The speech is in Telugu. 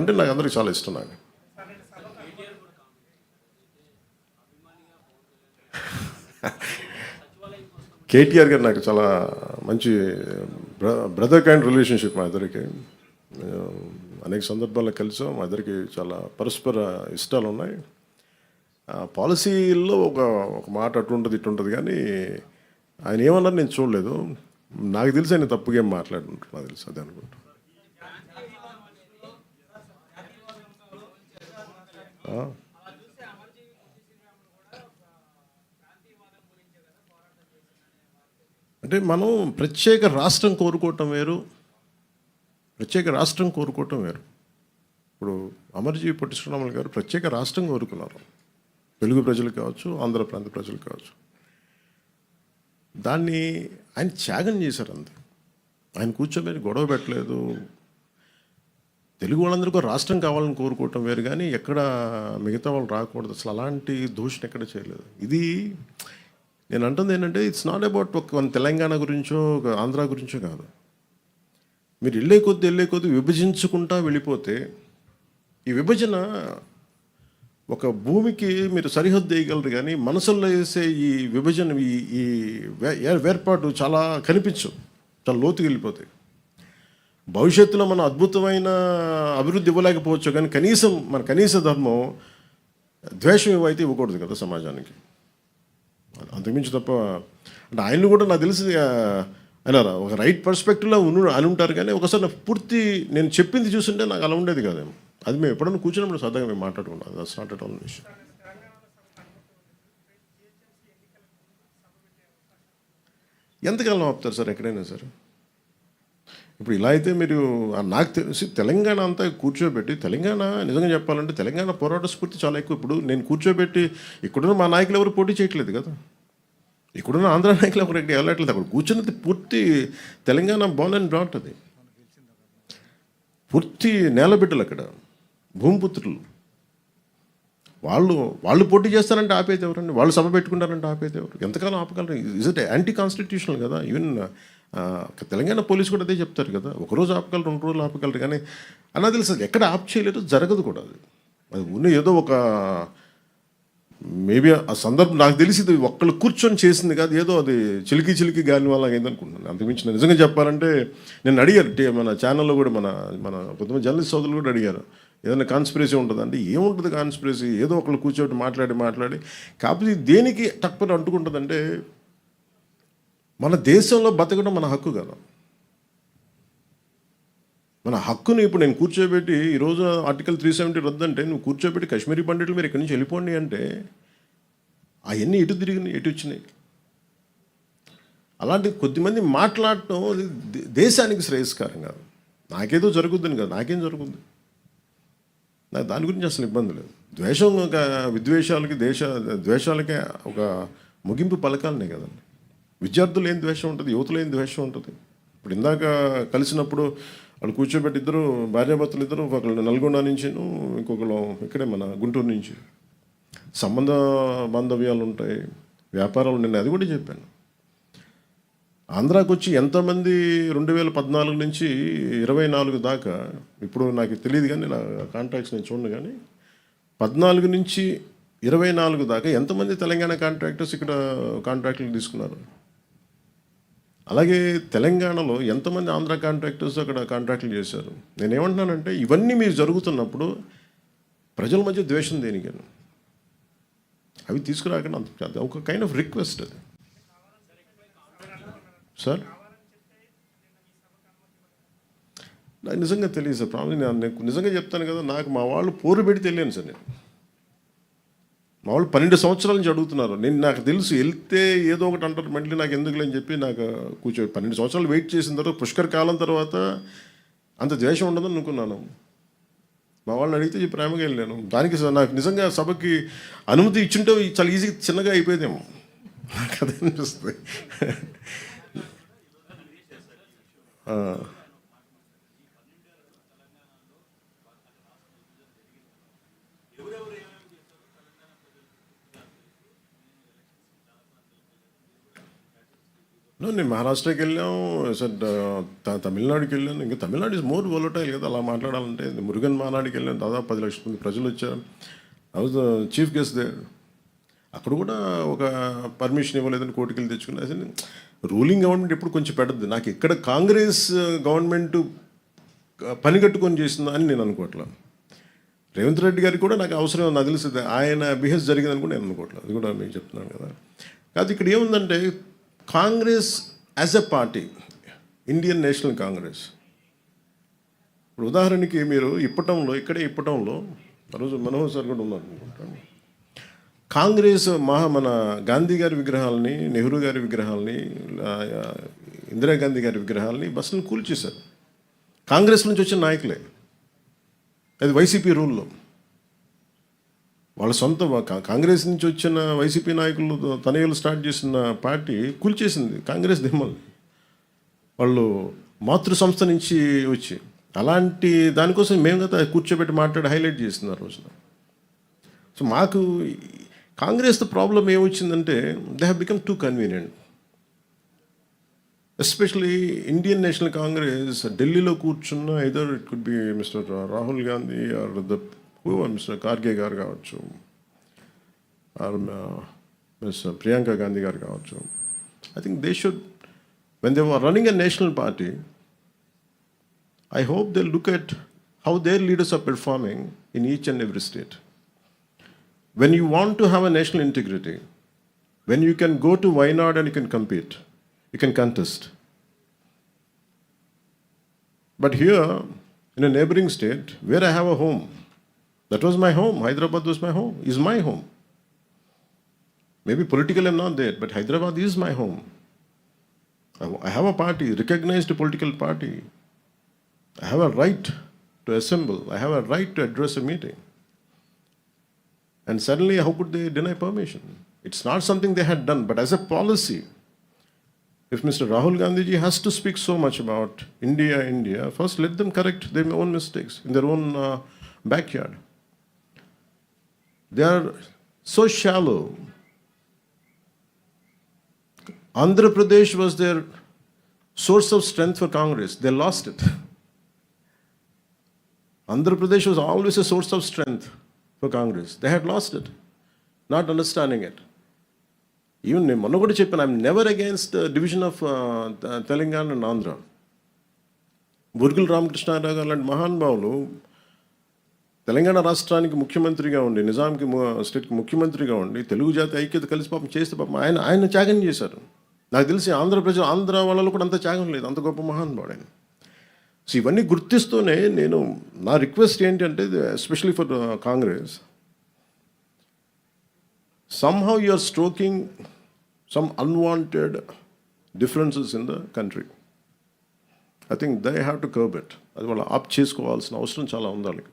అంటే నాకు అందరికి చాలా ఇష్టం. నాకు కేటీఆర్ గారు నాకు చాలా మంచి బ్రదర్ కైండ్ రిలేషన్షిప్ మా ఇద్దరికి. అనేక సందర్భాల్లో కలిసాం. మా ఇద్దరికి చాలా పరస్పర ఇష్టాలు ఉన్నాయి. పాలసీల్లో ఒక ఒక మాట అటుంటుంది ఇటుంటుంది, కానీ ఆయన ఏమన్నారు నేను చూడలేదు. నాకు తెలిసి ఆయన తప్పుగా ఏం మాట్లాడుకుంటారు, నాకు తెలుసు అదే అనుకుంటా. అంటే మనం ప్రత్యేక రాష్ట్రం కోరుకోవటం వేరు, ప్రత్యేక రాష్ట్రం కోరుకోవటం వేరు. ఇప్పుడు అమర్జీ పొట్టి శ్రీరాములు గారు ప్రత్యేక రాష్ట్రం కోరుకున్నారు, తెలుగు ప్రజలు కావచ్చు, ఆంధ్ర ప్రాంత ప్రజలు కావచ్చు. దాన్ని ఆయన త్యాగం చేశారు అంతే. ఆయన కూర్చోబెట్టి గొడవ పెట్టలేదు. తెలుగు వాళ్ళందరికీ రాష్ట్రం కావాలని కోరుకోవటం వేరు, కానీ ఎక్కడ మిగతా వాళ్ళు రాకూడదు, అసలు అలాంటి దూషణ ఎక్కడ చేయలేదు. ఇది నేను అంటుంది ఏంటంటే, ఇట్స్ నాట్ అబౌట్ ఒక తెలంగాణ గురించో ఒక ఆంధ్ర గురించో కాదు. మీరు వెళ్ళే కొద్దీ విభజించుకుంటా వెళ్ళిపోతే, ఈ విభజన ఒక భూమికి మీరు సరిహద్దు వేయగలరు, కానీ మనసుల్లో వేసే ఈ విభజన ఈ వేర్పాటు చాలా కనిపించవు, చాలా లోతుకి వెళ్ళిపోతాయి. భవిష్యత్తులో మనం అద్భుతమైన అభివృద్ధి ఇవ్వలేకపోవచ్చు, కానీ కనీసం మన కనీస ధర్మం ద్వేషం ఇవ్వైతే ఇవ్వకూడదు కదా సమాజానికి. అంతకుమించి తప్ప అంటే ఆయన్ని కూడా నాకు తెలిసి ఆయన ఒక రైట్ పర్స్పెక్టివ్లో అని ఉంటారు, కానీ ఒకసారి నాకు పూర్తి నేను చెప్పింది చూస్తుంటే నాకు అలా ఉండేది కాదేమో. అది మేము ఎప్పుడన్నా కూర్చున్నప్పుడు సరదాగా మేము మాట్లాడుకుంటాం. దట్స్ నాట్ ఎట్ ఆల్ విషయం. ఎంతకాలం ఆపుతారు సార్ ఎక్కడైనా సరే? ఇప్పుడు ఇలా అయితే మీరు నాకు తెలిసి తెలంగాణ అంతా కూర్చోబెట్టి, తెలంగాణ నిజంగా చెప్పాలంటే తెలంగాణ పోరాట స్ఫూర్తి చాలా ఎక్కువ. ఇప్పుడు నేను కూర్చోబెట్టి ఇక్కడున్న మా నాయకులు ఎవరు పోటీ చేయట్లేదు కదా, ఇక్కడున్న ఆంధ్ర నాయకులు ఎవరు ఎక్కడ వెళ్ళట్లేదు. అక్కడ కూర్చున్నది పూర్తి తెలంగాణ బోర్న్ అండ్ బ్రాట్, అది పూర్తి నేలబిడ్డలు, అక్కడ భూమిపుత్రులు. వాళ్ళు పోటీ చేస్తారంటే ఆపేది ఎవరండి? వాళ్ళు సభ పెట్టుకుంటారంటే ఆపేది ఎవరు? ఎంతకాలం ఆపగలరు? ఇజ్ ఇట్ యాంటీ కాన్స్టిట్యూషనల్ కదా. ఈవెన్ తెలంగాణ పోలీసు కూడా అదే చెప్తారు కదా, ఒకరోజు ఆపగలరు, 2 రోజులు ఆపగలరు, కానీ అలా తెలుసు ఎక్కడ ఆప్ చేయలేదు, జరగదు కూడా. అది ఉన్న ఏదో ఒక మేబీ ఆ సందర్భం నాకు తెలిసి ఒక్కళ్ళు కూర్చొని చేసింది కాదు, ఏదో అది చిలికి గాలి వల్ల అయింది అనుకుంటున్నాను. అంతకుమించి నిజంగా చెప్పాలంటే నేను అడిగారు మన ఛానల్లో కూడా, మన కొంతమంది జర్నలిస్ట్ సోదరులు కూడా అడిగారు, ఏదైనా కాన్స్పిరసీ ఉంటుంది అంటే. ఏముంటుంది కాన్స్పిరసీ? ఏదో ఒకళ్ళు కూర్చోబెట్టి మాట్లాడి కాకపోతే దేనికి తక్కువ అంటుకుంటుందంటే, మన దేశంలో బతకడం మన హక్కు కదా. మన హక్కుని ఇప్పుడు నేను కూర్చోబెట్టి ఈరోజు ఆర్టికల్ 370 రద్దంటే, నువ్వు కూర్చోబెట్టి కాశ్మీరీ పండితులు మీరు ఇక్కడి నుంచి వెళ్ళిపోండి అంటే, అవన్నీ ఎటు తిరిగినాయి, ఎటు వచ్చినాయి? అలాంటి కొద్దిమంది మాట్లాడటం దేశానికి శ్రేయస్కరం కాదు. నాకేదో జరుగుద్దని కాదు, నాకేం జరుగుద్ది, నాకు దాని గురించి అసలు ఇబ్బంది లేదు. ద్వేషం, ఒక విద్వేషాలకి ద్వేషాలకే ఒక ముగింపు పలకాలనే కదండి. విద్యార్థులు ఏం ద్వేషం ఉంటుంది, యువతలో ఏం ద్వేషం ఉంటుంది. ఇప్పుడు ఇందాక కలిసినప్పుడు వాళ్ళు కూర్చోబెట్టి ఇద్దరు భార్యాభర్తలు ఇద్దరు, ఒకళ్ళు నల్గొండ నుంచి, ఇంకొకళ్ళు ఇక్కడే మన గుంటూరు నుంచి, సంబంధ బాంధవ్యాలు ఉంటాయి, వ్యాపారాలు. నేను అది కూడా చెప్పాను. ఆంధ్రాకి వచ్చి ఎంతమంది 2014 నుంచి 24 దాకా, ఇప్పుడు నాకు తెలియదు కానీ నా కాంట్రాక్ట్స్ నేను చూడను, కానీ 14 నుంచి 24 దాకా ఎంతమంది తెలంగాణ కాంట్రాక్టర్స్ ఇక్కడ కాంట్రాక్టులు తీసుకున్నారు? అలాగే తెలంగాణలో ఎంతమంది ఆంధ్ర కాంట్రాక్టర్స్ అక్కడ కాంట్రాక్టులు చేశారు? నేనేమంటున్నానంటే, ఇవన్నీ మీరు జరుగుతున్నప్పుడు ప్రజల మధ్య ద్వేషం దేనికని? అవి తీసుకురాకుండా ఒక కైండ్ ఆఫ్ రిక్వెస్ట్ అది సార్. నాకు నిజంగా తెలియదు సార్. ప్రాబ్లం నేను నిజంగా చెప్తాను కదా, నాకు మా వాళ్ళు పోరు పెడితే వెళ్ళాను సార్. నేను మా వాళ్ళు 12 సంవత్సరాల నుంచి అడుగుతున్నారు. నాకు తెలుసు వెళ్తే ఏదో ఒకటి అంటారు, మళ్ళీ నాకు ఎందుకులే అని చెప్పి నాకు 12 సంవత్సరాలు వెయిట్ చేసిన తర్వాత, పుష్కర్ కాలం తర్వాత అంత ద్వేషం ఉండదని అనుకున్నాను. మా వాళ్ళని అడిగితే ప్రేమగా వెళ్ళాను. దానికి నాకు నిజంగా సభకి అనుమతి ఇచ్చుంటే చాలా ఈజీగా చిన్నగా అయిపోయేదేమో, నాకు అదే అనిపిస్తుంది. నేను మహారాష్ట్రకి వెళ్ళాం, సార్ తమిళనాడుకి వెళ్ళాను. ఇంకా తమిళనాడు ఇస్ మోర్ వోలటైల్ కదా అలా మాట్లాడాలంటే. మురుగన్ మానాడికి వెళ్ళాను, దాదాపు 10 లక్షల మంది ప్రజలు వచ్చారు. I was the chief guest there. అక్కడ కూడా ఒక పర్మిషన్ ఇవ్వలేదని కోర్టుకి వెళ్ళి తెచ్చుకున్నా. అసలు రూలింగ్ గవర్నమెంట్ ఎప్పుడు కొంచెం పెడద్దు. నాకు ఇక్కడ కాంగ్రెస్ గవర్నమెంట్ పని కట్టుకొని చేసిందా అని నేను అనుకోవట్లేదు. రేవంత్ రెడ్డి గారికి కూడా నాకు అవసరం నాకు తెలుస్తుంది, ఆయన బిహేవ్ జరిగిందని కూడా నేను అనుకోవట్లేదు. అది కూడా మీకు చెప్తున్నాను కదా. కాదు ఇక్కడ ఏముందంటే Congress as a party, Indian national Congress, ఇప్పుడు ఉదాహరణకి మీరు ఇప్పటంలో ఆ రోజు మనోహర్ సార్ కూడా ఉన్నారు అనుకుంటాను. కాంగ్రెస్ మన గాంధీ గారి విగ్రహాలని, నెహ్రూ గారి విగ్రహాలని, ఇందిరాగాంధీ గారి విగ్రహాలని బస్సులను కూల్చేశారు. కాంగ్రెస్ నుంచి వచ్చిన నాయకులే. అది వైసీపీ రూల్లో. వాళ్ళ సొంత కాంగ్రెస్ నుంచి వచ్చిన వైసీపీ నాయకులు తనయులు స్టార్ట్ చేసిన పార్టీ కూల్చేసింది కాంగ్రెస్ దిమ్మలు. వాళ్ళు మాతృ సంస్థ నుంచి వచ్చి అలాంటి దానికోసం మేము కదా కూర్చోబెట్టి మాట్లాడి హైలైట్ చేసింది ఆ రోజున. సో మాకు కాంగ్రెస్ ప్రాబ్లం ఏమొచ్చిందంటే they have become too convenient. Especially Indian national Congress ఢిల్లీలో కూర్చున్న either it could be mister Rahul Gandhi or mister Kharge garu కావచ్చు, ఆర్ మిస్ ప్రియాంక గాంధీ గారు కావచ్చు. I think they should, when they were running a national party, I hope they'll look at how their leaders are performing in each and every state. When you want to have a national integrity, when you can go to Wayanad and you can compete, you can contest. But here, in a neighboring state, where I have a home, that was my home, Hyderabad was my home, is my home. Maybe politically I'm not there, but Hyderabad is my home. I have a party, recognized political party. I have a right to assemble. I have a right to address a meeting. And suddenly, how could they deny permission? It's not something they had done, but as a policy, if Mr. Rahul Gandhiji has to speak so much about India, first let them correct their own mistakes in their own backyard. They are so shallow. Andhra Pradesh was their source of strength for Congress. They lost it. Andhra Pradesh was always a source of strength for Congress. They had lost it, not understanding it. Even మొన్న కూడా చెప్పాను, I'm never against division of Telangana and Andhra. Burgula Ramakrishna Rao garu లాంటి మహానుభావులు తెలంగాణ రాష్ట్రానికి ముఖ్యమంత్రిగా ఉండి, నిజాంకి స్టేట్కి ముఖ్యమంత్రిగా ఉండి, తెలుగు జాతి ఐక్యత కలిసి పాపం చేస్తే పాపం ఆయన త్యాగం చేశారు. నాకు తెలిసి ఆంధ్ర వాళ్ళలో కూడా అంత త్యాగం లేదు, అంత గొప్ప మహానుభావుడు ఆయన. సో ఇవన్నీ గుర్తిస్తూనే నేను నా రిక్వెస్ట్ ఏంటంటే, especially for Congress, somehow you are stroking some unwanted differences in the country. I think they have to curb it. అది వాళ్ళు ఆప్ చేసుకోవాల్సిన అవసరం చాలా ఉంది వాళ్ళకి.